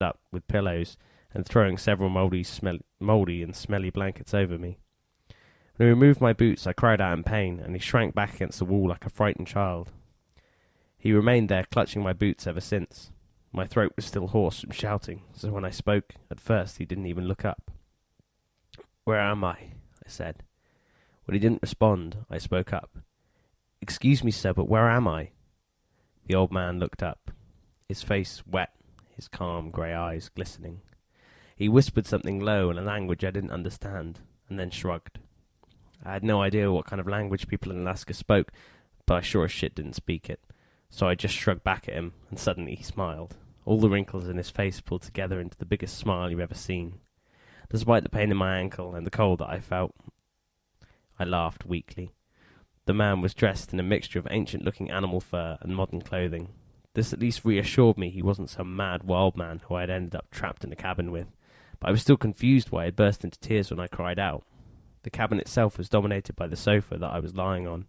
up with pillows and throwing several mouldy and smelly blankets over me. When he removed my boots, I cried out in pain, and he shrank back against the wall like a frightened child. He remained there, clutching my boots ever since. My throat was still hoarse from shouting, so when I spoke, at first he didn't even look up. "Where am I?" I said. When he didn't respond, I spoke up. "Excuse me, sir, but where am I?" The old man looked up, his face wet, his calm grey eyes glistening. He whispered something low in a language I didn't understand, and then shrugged. I had no idea what kind of language people in Alaska spoke, but I sure as shit didn't speak it, so I just shrugged back at him, and suddenly he smiled. All the wrinkles in his face pulled together into the biggest smile you've ever seen. Despite the pain in my ankle and the cold that I felt, I laughed weakly. The man was dressed in a mixture of ancient-looking animal fur and modern clothing. This at least reassured me he wasn't some mad wild man who I had ended up trapped in a cabin with, but I was still confused why I burst into tears when I cried out. The cabin itself was dominated by the sofa that I was lying on.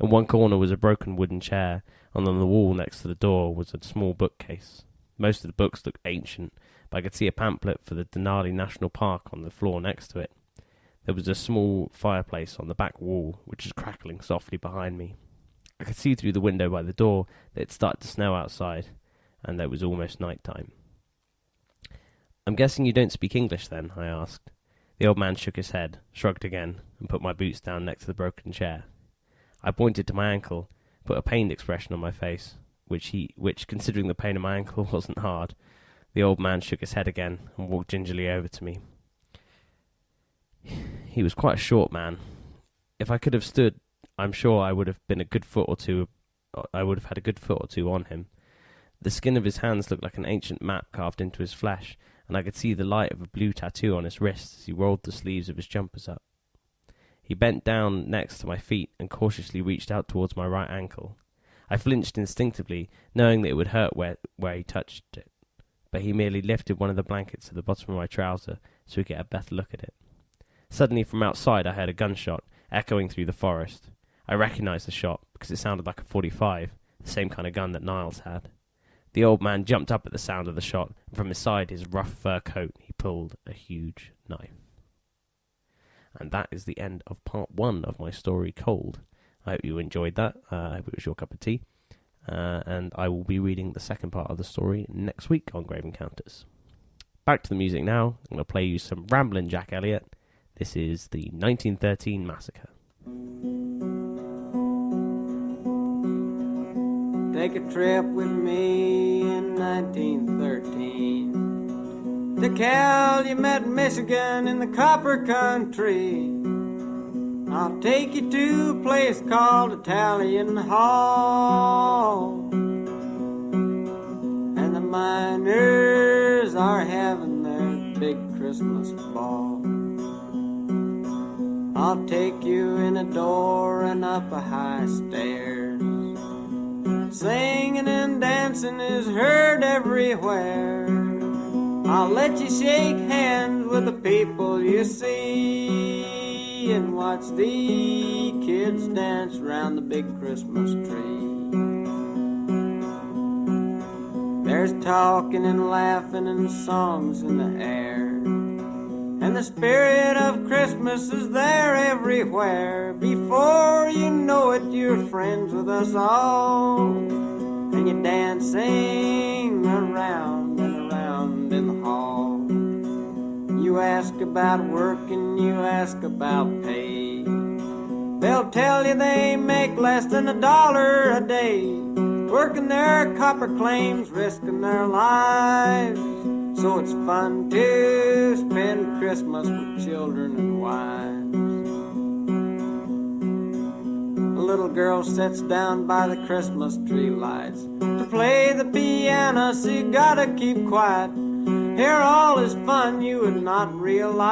In one corner was a broken wooden chair, and on the wall next to the door was a small bookcase. Most of the books looked ancient, but I could see a pamphlet for the Denali National Park on the floor next to it. There was a small fireplace on the back wall, which was crackling softly behind me. I could see through the window by the door that it started to snow outside, and that it was almost night time. "I'm guessing you don't speak English, then?" I asked. The old man shook his head, shrugged again, and put my boots down next to the broken chair. I pointed to my ankle, put a pained expression on my face, which, considering the pain in my ankle, wasn't hard. The old man shook his head again and walked gingerly over to me. He was quite a short man. If I could have stood, I'm sure I would have been a good foot or two. I would have had a good foot or two on him. The skin of his hands looked like an ancient map carved into his flesh, and I could see the light of a blue tattoo on his wrist as he rolled the sleeves of his jumpers up. He bent down next to my feet and cautiously reached out towards my right ankle. I flinched instinctively, knowing that it would hurt where he touched it, but he merely lifted one of the blankets to the bottom of my trouser so we could get a better look at it. Suddenly, from outside, I heard a gunshot, echoing through the forest. I recognized the shot, because it sounded like a .45, the same kind of gun that Niles had. The old man jumped up at the sound of the shot, and from inside his rough fur coat he pulled a huge knife. And that is the end of part 1 of my story, Cold. I hope you enjoyed that. I hope it was your cup of tea. And I will be reading the second part of the story next week on Grave Encounters. Back to the music now. I'm going to play you some Ramblin' Jack Elliott. This is the 1913 Massacre. Take a trip with me in 1913 to Calumet, Michigan in the copper country. I'll take you to a place called Italian Hall, and the miners are having their big Christmas ball. I'll take you in a door and up a high stairs. Singing and dancing is heard everywhere. I'll let you shake hands with the people you see and watch the kids dance round the big Christmas tree. There's talking and laughing and songs in the air, and the spirit of Christmas is there everywhere. Before you know it, you're friends with us all, and you're dancing around and around in the hall. You ask about work and you ask about pay. They'll tell you they make less than $1 a day, working their copper claims, risking their lives. So it's fun to spend Christmas with children and wives. A little girl sits down by the Christmas tree lights to play the piano, so you gotta keep quiet. Here all is fun, you would not realize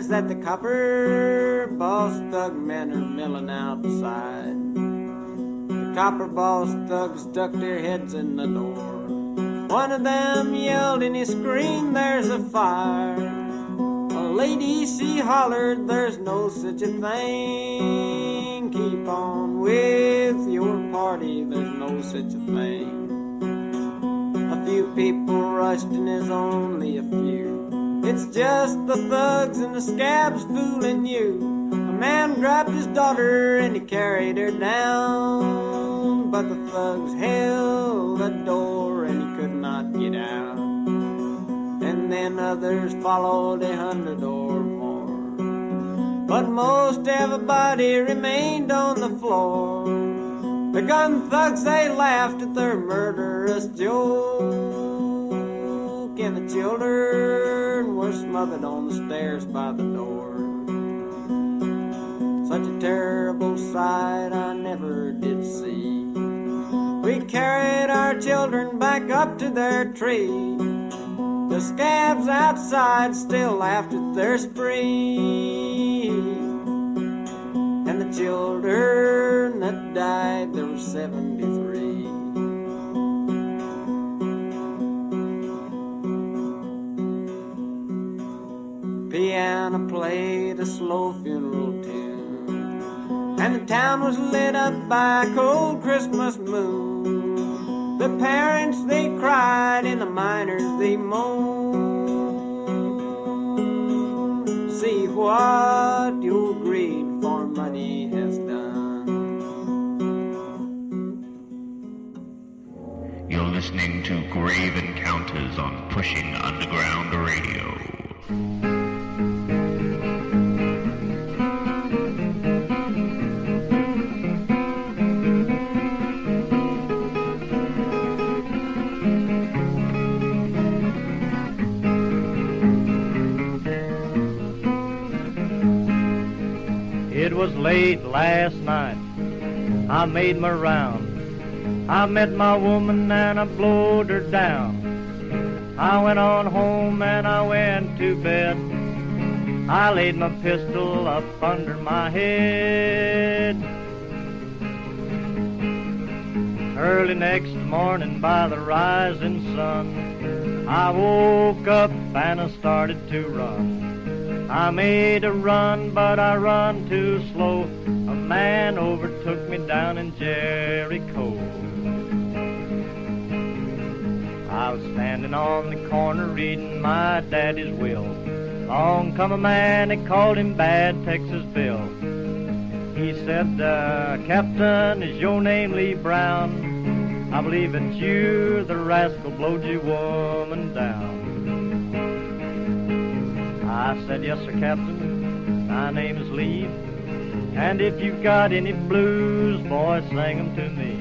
that the copper boss thug men are milling outside. The copper boss thugs stuck their heads in the door. One of them yelled and he screamed, "There's a fire." A lady, she hollered, "There's no such a thing. Keep on with your party, there's no such a thing." A A few people rushed and there's only a few. It's just the thugs and the scabs fooling you. A man grabbed his daughter and he carried her down, but the thugs held the door and he could not get out. And then others followed 100 or more, but most everybody remained on the floor. The gun thugs, they laughed at their murderous joke, and the children were smothered on the stairs by the door. Such a terrible sight I never did see. We carried our children back up to their tree. The scabs outside still laughed at their spree. And the children that died, there were 73. Piano played a slow funeral tune, and the town was lit up by a cold Christmas moon. The parents, they cried, and the miners, they moaned. See what your greed for money has done. You're listening to Grave Encounters on Pushing Underground Radio. It was late last night, I made my round. I met my woman and I blowed her down. I went on home and I went to bed. I laid my pistol up under my head. Early next morning by the rising sun, I woke up and I started to run. I made a run, but I run too slow. A man overtook me down in Jericho. I was standing on the corner reading my daddy's will. Along come a man, they called him Bad Texas Bill. He said, Captain, is your name Lee Brown? I believe it's you, the rascal blowed your woman down. I said, yes, sir, Captain, my name is Lee, and if you've got any blues, boy, sing 'em to me.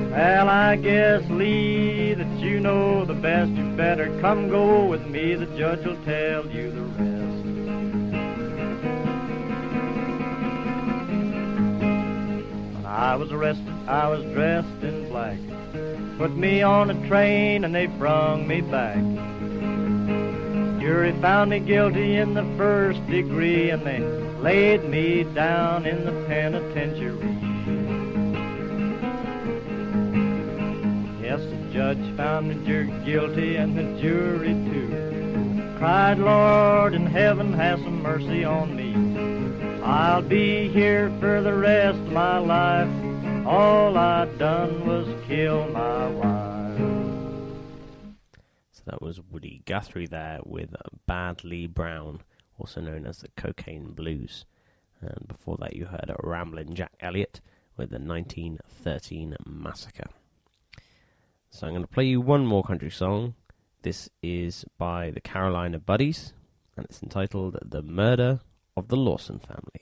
Well, I guess, Lee, that you know the best. You better come go with me, the judge will tell you the rest. When I was arrested, I was dressed in black. Put me on a train and they brung me back. Jury found me guilty in the first degree, and they laid me down in the penitentiary. Yes, the judge found me guilty, and the jury too. Cried, Lord in heaven, have some mercy on me. I'll be here for the rest of my life. All I done was kill my wife. That was Woody Guthrie there with Bad Lee Brown, also known as the Cocaine Blues. And before that you heard Ramblin' Jack Elliott with the 1913 Massacre. So I'm going to play you one more country song. This is by the Carolina Buddies, and it's entitled The Murder of the Lawson Family.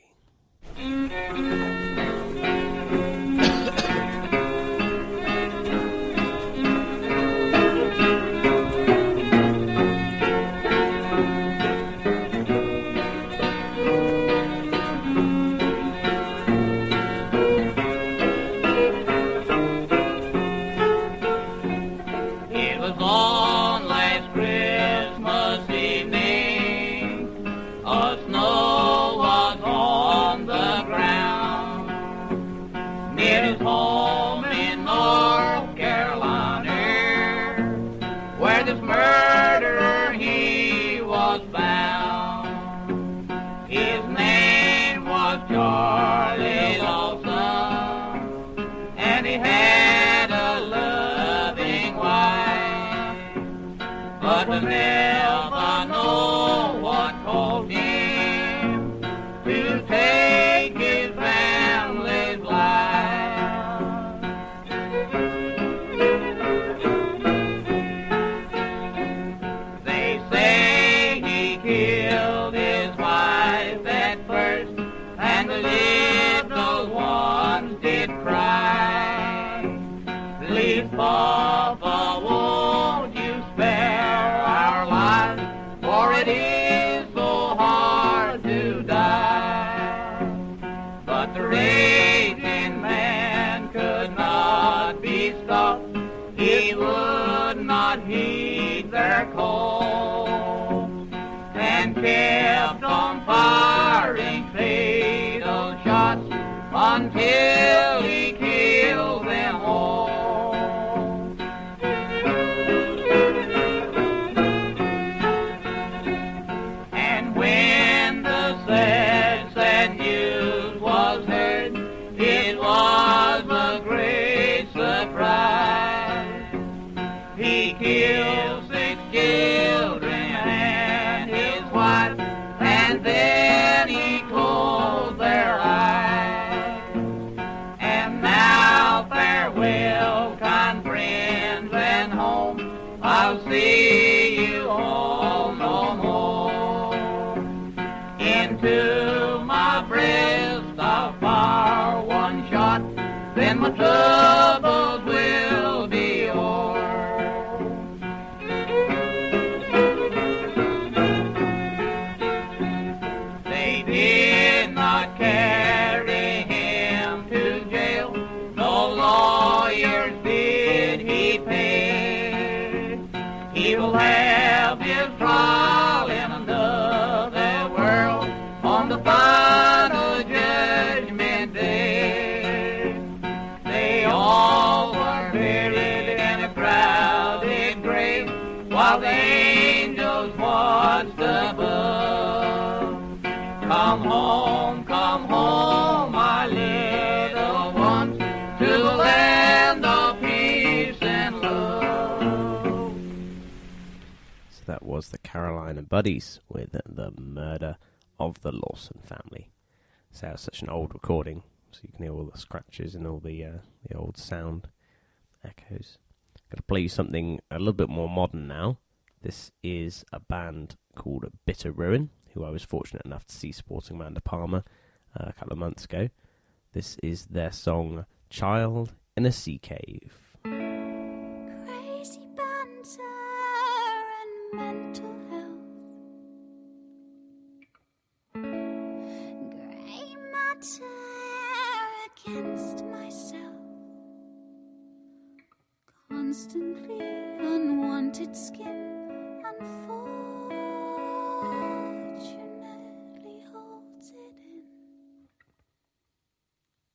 Charlie Lawson, and he had a love but to never know what caused him to take his family's life. They say he killed his wife at first, and the little ones did cry. Please, Papa, won't you spare our lives, for it is so hard to die. But the raging man could not be stopped. He would not heed their call, and kept on firing fatal shots until he killed them all. And when the sad, sad news was heard, it was a great surprise. He killed 6 children and his wife, and then he closed their eyes. And now farewell, kind friends and home, I'll see you all no more. Into my breast I'll fire one shot, then my troubles will be o'er. They did not carry him to jail, no lawyers did he pay. He will have his trial in another world on the final judgment day. They all were buried in a crowded grave, while the angels watched above. Come home, my little ones, to the land of peace and love. So that was the Carolina Buddies with The Murder of the Lawson Family. So it's such an old recording, so you can hear all the scratches and all the old sound echoes. Going to play you something a little bit more modern now. This is a band called Bitter Ruin, who I was fortunate enough to see supporting Amanda Palmer a couple of months ago. This is their song Child in a Seacave. Crazy banter and mental health, grey matter against myself, constantly unwanted skin, unfortunately holds it in.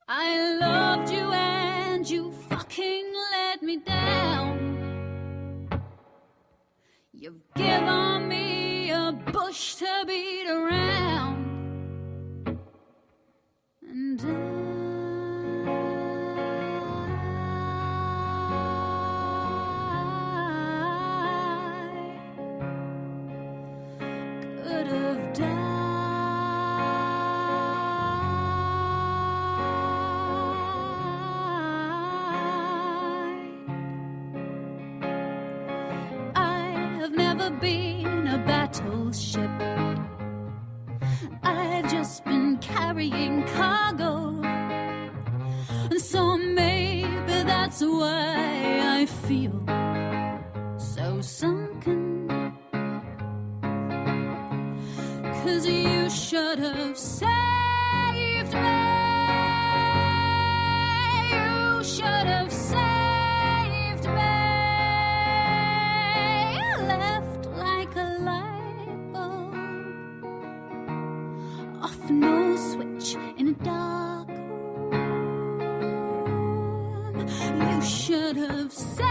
I loved you and you fucking let me down. You've given me a bush to beat around, and I could have died. I've never been a battleship. I've just been carrying cargo, and so maybe that's why I feel so sunken. 'Cause you should have saved me. You should have saved me. Left like a light bulb, off no switch in a dark room. You should have saved